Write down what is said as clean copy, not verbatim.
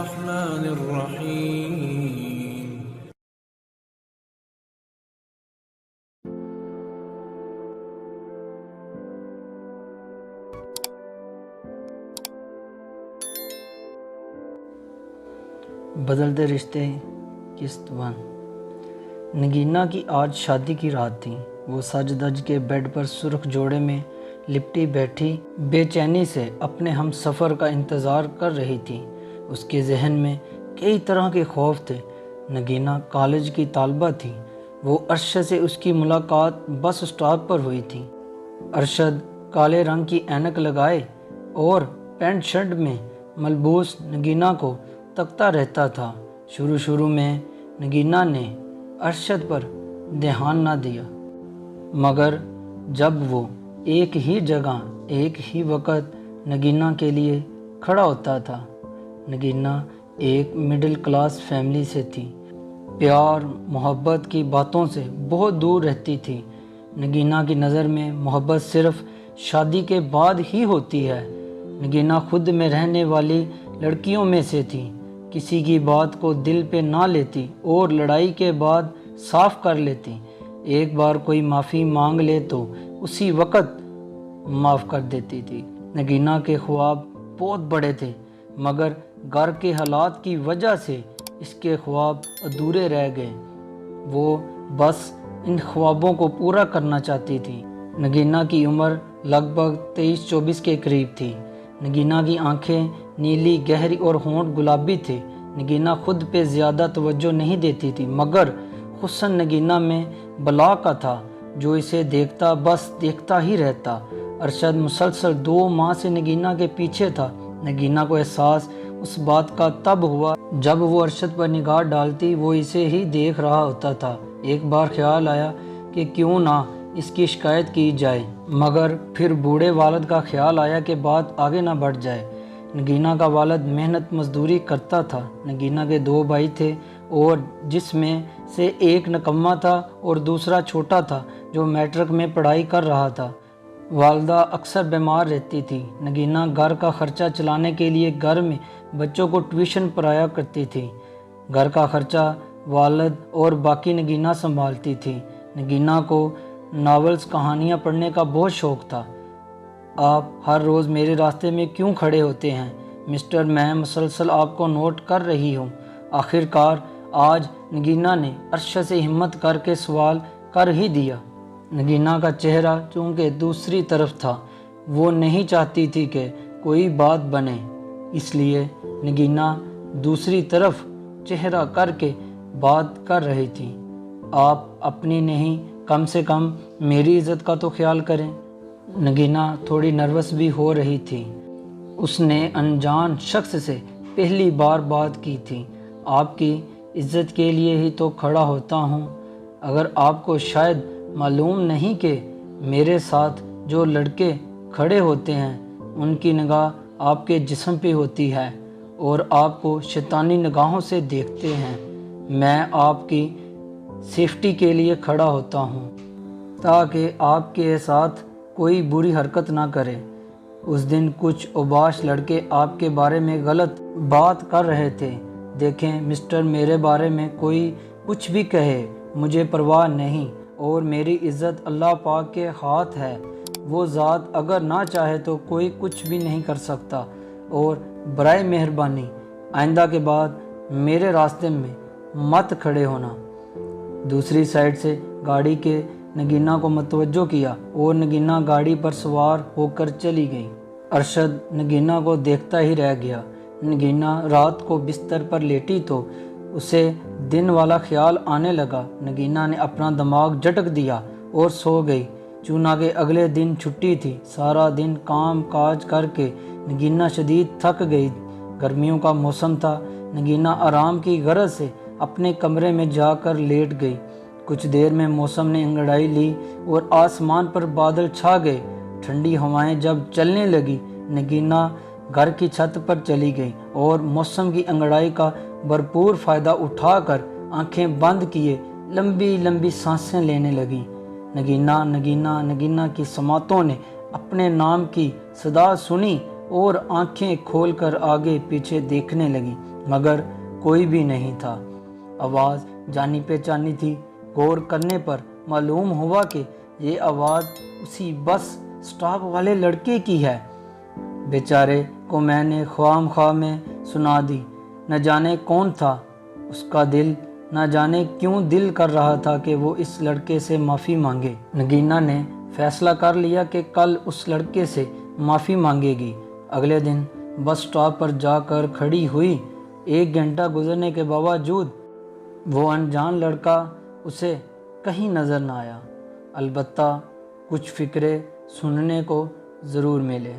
الرحمن الرحيم. بدلتے رشتے قسط 1. نگینا کی آج شادی کی رات تھی. وہ سج دج کے بیڈ پر سرخ جوڑے میں لپٹی بیٹھی بے چینی سے اپنے ہم سفر کا انتظار کر رہی تھی. اس کے ذہن میں کئی طرح کے خوف تھے. نگینا کالج کی طالبہ تھی. وہ ارشد سے اس کی ملاقات بس اسٹاپ پر ہوئی تھی. ارشد کالے رنگ کی اینک لگائے اور پینٹ شرٹ میں ملبوس نگینا کو تکتا رہتا تھا. شروع میں نگینا نے ارشد پر دھیان نہ دیا، مگر جب وہ ایک ہی جگہ ایک ہی وقت نگینا کے لیے کھڑا ہوتا تھا. نگینا ایک مڈل کلاس فیملی سے تھی. پیار محبت کی باتوں سے بہت دور رہتی تھی. نگینا کی نظر میں محبت صرف شادی کے بعد ہی ہوتی ہے. نگینا خود میں رہنے والی لڑکیوں میں سے تھی. کسی کی بات کو دل پہ نہ لیتی اور لڑائی کے بعد صاف کر لیتی. ایک بار کوئی معافی مانگ لے تو اسی وقت معاف کر دیتی تھی. نگینا کے خواب بہت بڑے تھے، مگر گھر کے حالات کی وجہ سے اس کے خواب ادھورے رہ گئے. وہ بس ان خوابوں کو پورا کرنا چاہتی تھی. نگینا کی عمر لگ بھگ 23-24 کے قریب تھی. نگینا کی آنکھیں نیلی گہری اور ہونٹ گلابی تھے. نگینا خود پہ زیادہ توجہ نہیں دیتی تھی، مگر حسن نگینا میں بلا کا تھا جو اسے دیکھتا بس دیکھتا ہی رہتا. ارشد مسلسل 2 ماہ سے نگینا کے پیچھے تھا. نگینا کو احساس اس بات کا تب ہوا جب وہ ارشد پر نگاہ ڈالتی وہ اسے ہی دیکھ رہا ہوتا تھا. ایک بار خیال آیا کہ کیوں نہ اس کی شکایت کی جائے، مگر پھر بوڑھے والد کا خیال آیا کہ بات آگے نہ بڑھ جائے. نگینا کا والد محنت مزدوری کرتا تھا. نگینا کے 2 بھائی تھے اور جس میں سے ایک نکما تھا اور دوسرا چھوٹا تھا جو میٹرک میں پڑھائی کر رہا تھا. والدہ اکثر بیمار رہتی تھی. نگینا گھر کا خرچہ چلانے کے لیے گھر میں بچوں کو ٹیوشن پڑھایا کرتی تھی. گھر کا خرچہ والد اور باقی نگینا سنبھالتی تھی. نگینا کو ناولز کہانیاں پڑھنے کا بہت شوق تھا. آپ ہر روز میرے راستے میں کیوں کھڑے ہوتے ہیں مسٹر؟ میں مسلسل آپ کو نوٹ کر رہی ہوں. آخر کار آج نگینا نے ارشد سے ہمت کر کے سوال کر ہی دیا. نگینا کا چہرہ چونکہ دوسری طرف تھا، وہ نہیں چاہتی تھی کہ کوئی بات بنے، اس لیے نگینا دوسری طرف چہرہ کر کے بات کر رہی تھی. آپ اپنی نہیں، کم سے کم میری عزت کا تو خیال کریں. نگینا تھوڑی نروس بھی ہو رہی تھی. اس نے انجان شخص سے پہلی بار بات کی تھی. آپ کی عزت کے لیے ہی تو کھڑا ہوتا ہوں. اگر آپ کو شاید معلوم نہیں کہ میرے ساتھ جو لڑکے کھڑے ہوتے ہیں ان کی نگاہ آپ کے جسم پہ ہوتی ہے اور آپ کو شیطانی نگاہوں سے دیکھتے ہیں. میں آپ کی سیفٹی کے لیے کھڑا ہوتا ہوں تاکہ آپ کے ساتھ کوئی بری حرکت نہ کرے. اس دن کچھ اوباش لڑکے آپ کے بارے میں غلط بات کر رہے تھے. دیکھیں مسٹر، میرے بارے میں کوئی کچھ بھی کہے مجھے پرواہ نہیں، اور میری عزت اللہ پاک کے ہاتھ ہے. وہ ذات اگر نہ چاہے تو کوئی کچھ بھی نہیں کر سکتا. اور برائے مہربانی آئندہ کے بعد میرے راستے میں مت کھڑے ہونا. دوسری سائیڈ سے گاڑی کے نگینا کو متوجہ کیا اور نگینا گاڑی پر سوار ہو کر چلی گئی. ارشد نگینا کو دیکھتا ہی رہ گیا. نگینا رات کو بستر پر لیٹی تو اسے دن والا خیال آنے لگا. نگینا نے اپنا دماغ جھٹک دیا اور سو گئی. چونکہ اگلے دن چھٹی تھی، سارا دن کام کاج کر کے نگینا شدید تھک گئی. گرمیوں کا موسم تھا. نگینا آرام کی غرض سے اپنے کمرے میں جا کر لیٹ گئی. کچھ دیر میں موسم نے انگڑائی لی اور آسمان پر بادل چھا گئے. ٹھنڈی ہوائیں جب چلنے لگی نگینا گھر کی چھت پر چلی گئی اور موسم کی انگڑائی کا بھرپور فائدہ اٹھا کر آنکھیں بند کیے لمبی لمبی سانسیں لینے لگی. نگینا نگینا نگینا کی سماعتوں نے اپنے نام کی صدا سنی اور آنکھیں کھول کر آگے پیچھے دیکھنے لگی. مگر کوئی بھی نہیں تھا۔ آواز جانی پہچانی تھی۔ غور کرنے پر معلوم ہوا کہ یہ آواز اسی بس سٹاپ والے لڑکے کی ہے۔ بیچارے کو میں نے خواہ مخواہ میں سنا دی۔ نہ جانے کون تھا، اس کا دل نہ جانے کیوں دل کر رہا تھا کہ وہ اس لڑکے سے معافی مانگے۔ نگینہ نے فیصلہ کر لیا کہ کل اس لڑکے سے معافی مانگے گی۔ اگلے دن بس سٹاپ پر جا کر کھڑی ہوئی۔ 1 گھنٹہ گزرنے کے باوجود وہ انجان لڑکا اسے کہیں نظر نہ آیا۔ البتہ کچھ فقرے سننے کو ضرور ملے۔